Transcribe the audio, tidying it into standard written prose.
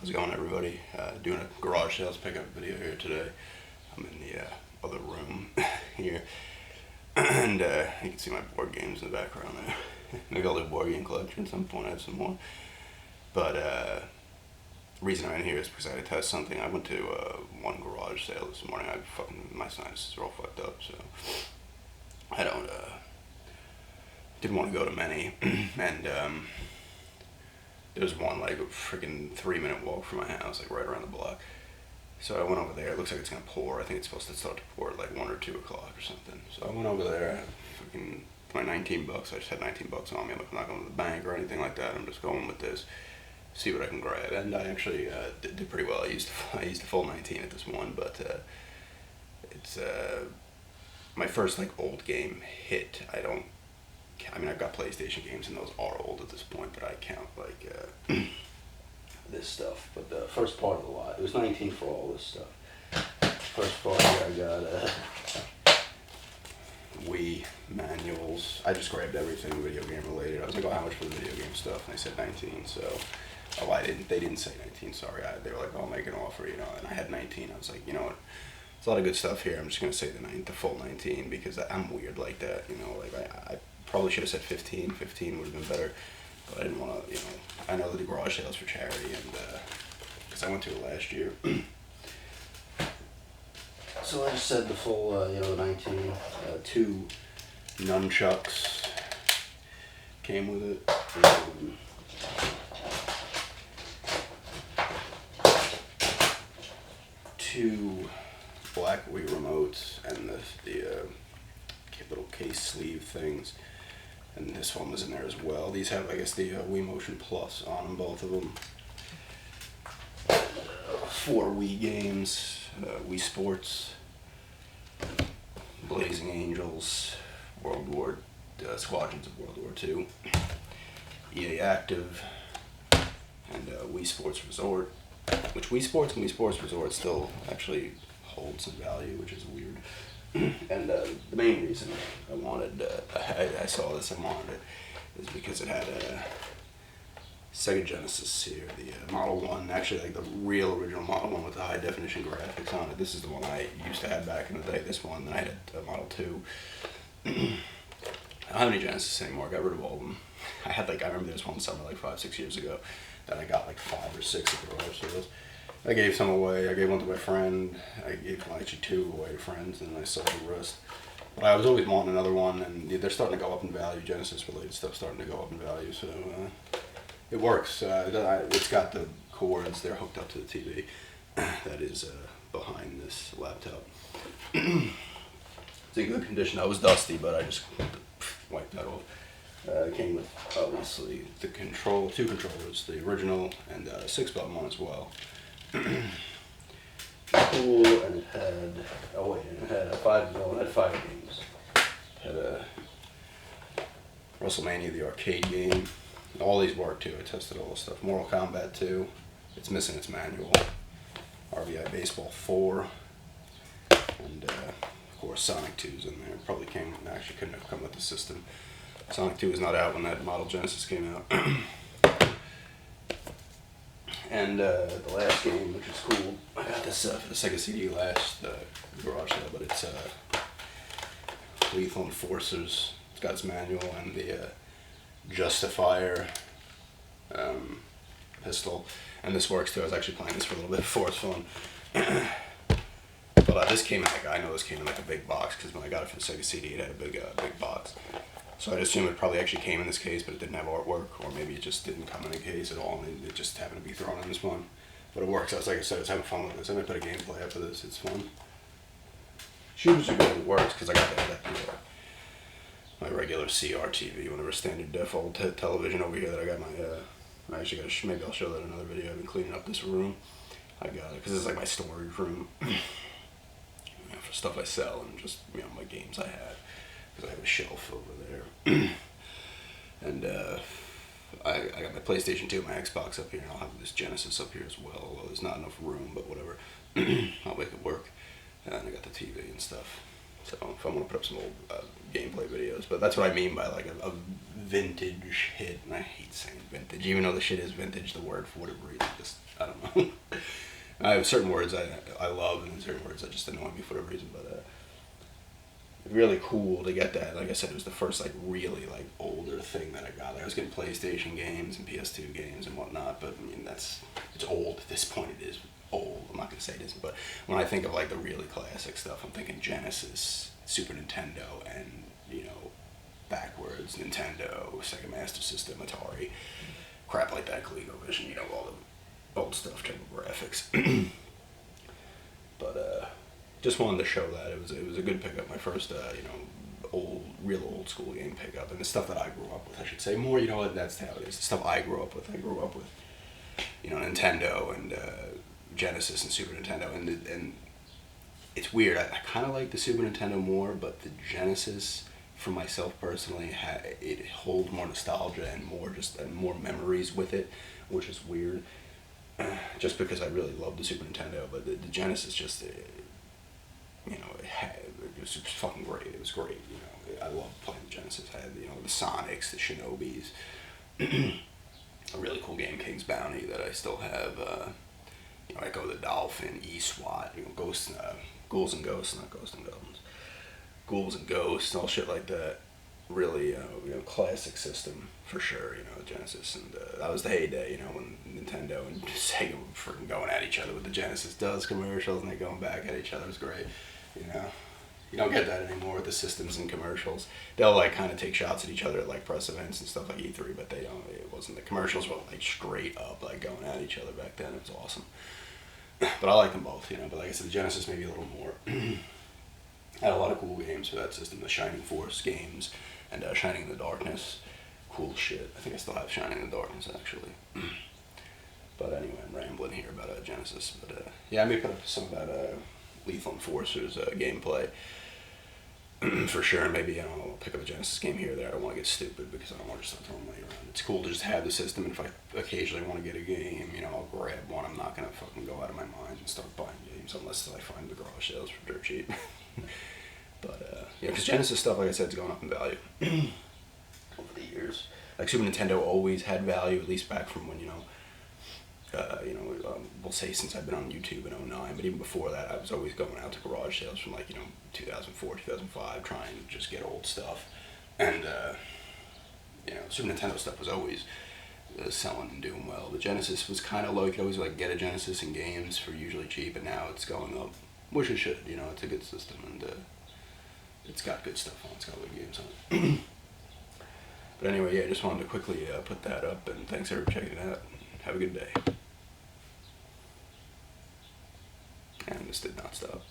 How's it going, everybody? Doing a garage sales pickup video here today. I'm in the other room here, and you can see my board games in the background there. Maybe I'll do a board game collection at some point. I have some more. But the reason I'm in here is because I had to test something. I went to one garage sale this morning. My sinuses are all fucked up, so I didn't want to go to many, and there was one like a freaking 3-minute walk from my house, like right around the block. So I went over there. It looks like it's gonna pour. I think it's supposed to start to pour at like 1 or 2 o'clock or something. So I went over there. I had freaking my $19. I just had $19 on me. I'm not going to the bank or anything like that. I'm just going with this, see what I can grab. And I actually did pretty well. I used the full 19 at this one, but it's my first like old game hit. I mean, I've got PlayStation games and those are old at this point, but I count like this stuff. But the first part of the lot, it was 19 for all this stuff. First part here, I got Wii manuals. I just grabbed everything video game related. I was like, oh, how much for the video game stuff? And they said 19, so, they didn't say 19, sorry. They were like, I'll make an offer, you know, and I had 19. I was like, you know what? There's a lot of good stuff here. I'm just going to say the full 19 because I'm weird like that, you know, like I probably should have said 15. 15 would have been better, but I didn't want to, you know, I know that the garage sales for charity, and because I went to it last year. So I just said the full, you know, 19, 2 nunchucks came with it. 2 black Wii remotes and the little case sleeve things, and this one was in there as well. These have, I guess, the Wii Motion Plus on them, both of them. 4 Wii games, Wii Sports, Blazing Angels, Squadrons of World War II, EA Active, and Wii Sports Resort, which Wii Sports and Wii Sports Resort still actually hold some value, which is weird. And the main reason I wanted, I saw this and wanted it, is because it had a Sega Genesis here, the Model 1, actually like the real original Model 1 with the high definition graphics on it. This is the one I used to have back in the day, this one, then I had a Model 2. I don't have any Genesis anymore, I got rid of all of them. I remember there was one summer like 5-6 years ago that I got like 5 or 6 at the garage sales. I gave some away. I gave one to my friend. I gave actually 2 away to friends, and I sold the rest. But I was always wanting another one, and they're starting to go up in value. Genesis-related stuff starting to go up in value, so it works. It's got the cords. They're hooked up to the TV. That is behind this laptop. It's in good condition. I was dusty, but I just wiped that off. It came with, obviously, 2 controllers, the original and a 6-button one as well. Cool, and it had, it had 5 games. It had a WrestleMania, the arcade game. All these work too, I tested all this stuff. Mortal Kombat 2, it's missing its manual. RBI Baseball 4, and of course Sonic 2's in there. Probably actually couldn't have come with the system. Sonic 2 was not out when that model Genesis came out. And the last game, which is cool, I got this for the Sega CD last garage sale, but it's Lethal Enforcers. It's got its manual and the Justifier pistol, and this works too. I was actually playing this for a little bit before. It's fun. But this came in I know this came in like a big box, because when I got it for the Sega CD, it had a big box. So I'd assume it probably actually came in this case, but it didn't have artwork, or maybe it just didn't come in a case at all, and it just happened to be thrown in this one. But it works. Like I said, I was having fun with this. I might put a gameplay up for this. It's fun. Shooters are good. It works because I got my regular CRTV, whatever standard def old television over here that I got my. I actually got maybe I'll show that in another video. I've been cleaning up this room. I got it because it's like my storage room, you know, for stuff I sell and just, you know, my games I have. Because I have a shelf over there. And I got my PlayStation 2, my Xbox up here, and I'll have this Genesis up here as well, although there's not enough room, but whatever. I'll make it work. And I got the TV and stuff. So if I want to put up some old gameplay videos, but that's what I mean by like a vintage hit. And I hate saying vintage, even though the shit is vintage. The word, for whatever reason, just I don't know. I have certain words I love, and certain words that just annoy me for whatever reason. But really cool to get that. Like I said, it was the first like really like older thing that I got. Like, I was getting PlayStation games and PS2 games and whatnot, but I mean it's old at this point. It is old. I'm not gonna say it isn't, but when I think of like the really classic stuff, I'm thinking Genesis, Super Nintendo, and backwards Nintendo, Sega Master System, Atari, crap like that, ColecoVision, all the old stuff, graphics. But just wanted to show that it was a good pickup. My first real old school game pickup, and the stuff that I grew up with, I should say more. That's how it is. The stuff I grew up with. I grew up with Nintendo and Genesis and Super Nintendo, and it's weird. I kind of like the Super Nintendo more, but the Genesis, for myself personally, it holds more nostalgia and more memories with it, which is weird. Just because I really love the Super Nintendo, but the Genesis just, it was fucking great. It was great. I loved playing the Genesis. I had the Sonics, the Shinobis, a really cool game, King's Bounty, that I still have. Echo the Dolphin, E-SWAT, Ghouls and Ghosts, not Ghosts and Goblins. Ghouls and Ghosts, all shit like that. Really, classic system for sure. Genesis, and that was the heyday. When Nintendo and Sega were freaking going at each other with the Genesis does commercials, and they going back at each other. It was great. You don't get that anymore with the systems and commercials. They'll like kind of take shots at each other at like press events and stuff like E3, but they don't. It wasn't, the commercials were like straight up like going at each other back then. It was awesome. But I like them both, But like I said, the Genesis maybe a little more. Had a lot of cool games for that system. The Shining Force games and Shining in the Darkness. Cool shit. I think I still have Shining in the Darkness actually. But anyway, I'm rambling here about Genesis. But yeah, I may put up some of that Lethal Enforcers gameplay. For sure. Maybe I'll pick up a Genesis game here or there. I don't want to get stupid because I don't want to just start throwing money around. It's cool to just have the system, and if I occasionally want to get a game, I'll grab one. I'm not going to fucking go out of my mind and start buying games unless I find the garage sales for dirt cheap. But because Genesis stuff, like I said, is going up in value over the years. Like Super Nintendo always had value, at least back from when we'll say since I've been on YouTube in 2009, but even before that, I was always going out to garage sales from 2004, 2005, trying to just get old stuff. And Super Nintendo stuff was always selling and doing well. The Genesis was kind of low. You could always get a Genesis in games for usually cheap, and now it's going up, which it should. It's a good system, and it's got good stuff on it. It's got good games on it. But anyway, yeah, I just wanted to quickly put that up, and thanks everyone for checking it out. Have a good day. And this did not stop.